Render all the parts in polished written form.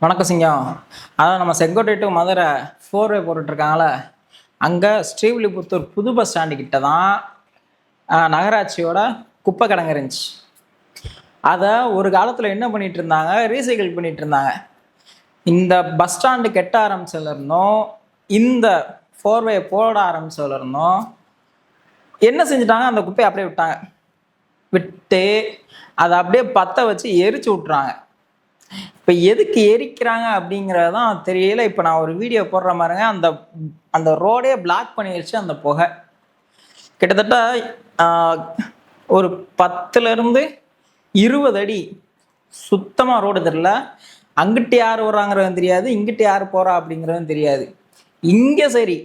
வணக்கம் சிங்கம். அதான் நம்ம செங்கோட்டை டு மதுரை 4 வே போட்டுட்ருக்காங்கள, அங்கே ஸ்ரீவில்லிபுத்தூர் புது பஸ் ஸ்டாண்டு கிட்ட தான் நகராட்சியோட குப்பை கிடங்கு இருந்துச்சு. அதை ஒரு காலத்தில் என்ன பண்ணிட்டு இருந்தாங்க, ரீசைக்கிள் பண்ணிட்டு இருந்தாங்க. இந்த பஸ் ஸ்டாண்டு கெட்ட ஆரம்பிச்சதுலேருந்தும் இந்த 4 வே போட ஆரம்பிச்சதுலேருந்தும் என்ன செஞ்சுட்டாங்க, அந்த குப்பையை அப்படியே விட்டு அதை அப்படியே பற்ற வச்சு எரிச்சு விட்றாங்க. இப்போ எதுக்கு எரிக்கிறாங்க அப்படிங்கிறது தான் தெரியல. இப்போ நான் ஒரு வீடியோ போடுற மாதிரிங்க, அந்த அந்த ரோடே பிளாக் பண்ணிடுச்சு அந்த புகை. கிட்டத்தட்ட ஒரு 10லேருந்து 20 அடி சுத்தமாக ரோடு தெரியல. அங்கிட்டு யார் வர்றாங்கிறதும் தெரியாது, இங்கிட்டு யார் போகிறா அப்படிங்கிறதும் தெரியாது. இங்கே சரி,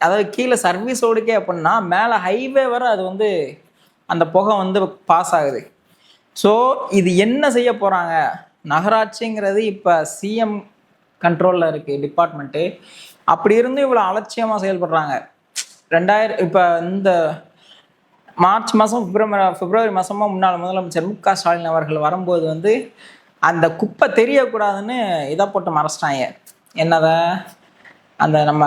அதாவது கீழே சர்வீஸ் ரோடுக்கே அப்படின்னா மேலே ஹைவே வர அது அந்த புகை பாஸ் ஆகுது. ஸோ இது என்ன செய்ய போகிறாங்க, நகராட்சிங்கிறது இப்போ சிஎம் கண்ட்ரோலில் இருக்குது டிபார்ட்மெண்ட்டு. அப்படி இருந்து இவ்வளோ அலட்சியமாக செயல்படுறாங்க. இப்போ இந்த மார்ச் மாதம் பிப்ரவரி மாதமாக முன்னாள் முதலமைச்சர் மு.க. ஸ்டாலின் அவர்கள் வரும்போது அந்த குப்பை தெரியக்கூடாதுன்னு இதை போட்டு மறைச்சிட்டாங்க. என்னதை, அந்த நம்ம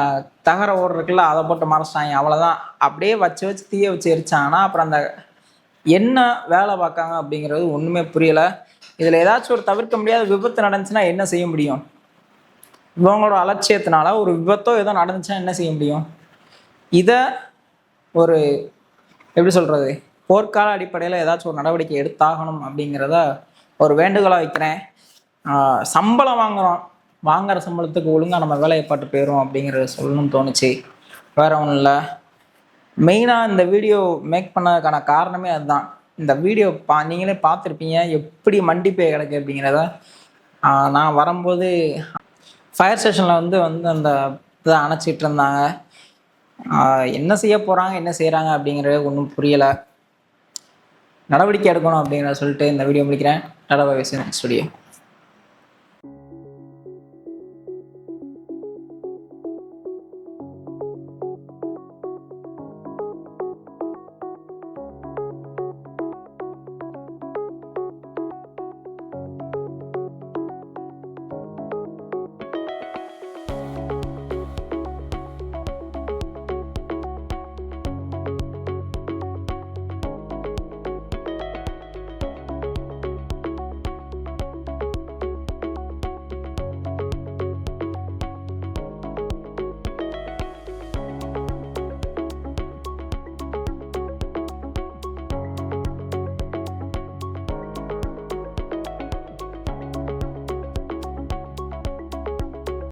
தகர ஓடு இருக்குல்ல, அதை போட்டு மறைச்சிட்டாங்க. அவ்வளோதான். அப்படியே வச்சு தீய வச்சு எரிச்சாங்கன்னா அப்புறம் அந்த என்ன வேலை பார்க்காங்க அப்படிங்கிறது ஒன்றுமே புரியலை. இதில் ஏதாச்சும் ஒரு தவிர்க்க முடியாத விபத்து நடந்துச்சுன்னா என்ன செய்ய முடியும்? இவங்களோட அலட்சியத்தினால ஒரு விபத்தோ ஏதோ நடந்துச்சுன்னா என்ன செய்ய முடியும்? இதை ஒரு எப்படி சொல்கிறது, போர்க்கால அடிப்படையில் ஏதாச்சும் ஒரு நடவடிக்கை எடுத்தாகணும் அப்படிங்கிறத ஒரு வேண்டுகோளாக வைக்கிறேன். சம்பளம் வாங்குகிற சம்பளத்துக்கு ஒழுங்காக நம்ம வேலையை பாட்டு போயிடும் அப்படிங்கிறத சொல்லணும்னு தோணுச்சு. வேறு ஒன்றும் இல்லை. மெயினாக இந்த வீடியோ மேக் பண்ணதுக்கான காரணமே அதுதான். இந்த வீடியோ நீங்களே பார்த்துருப்பீங்க எப்படி மண்டிப்பே கிடக்கு அப்படிங்கிறத. நான் வரும்போது ஃபயர் ஸ்டேஷனில் அந்த இதை அணைச்சிட்டு இருந்தாங்க. என்ன செய்ய போகிறாங்க, என்ன செய்கிறாங்க அப்படிங்கிறது ஒன்றும் புரியலை. நடவடிக்கை எடுக்கணும் அப்படிங்கிறத சொல்லிட்டு இந்த வீடியோ முடிக்கிறேன். Tata bye bye, studio.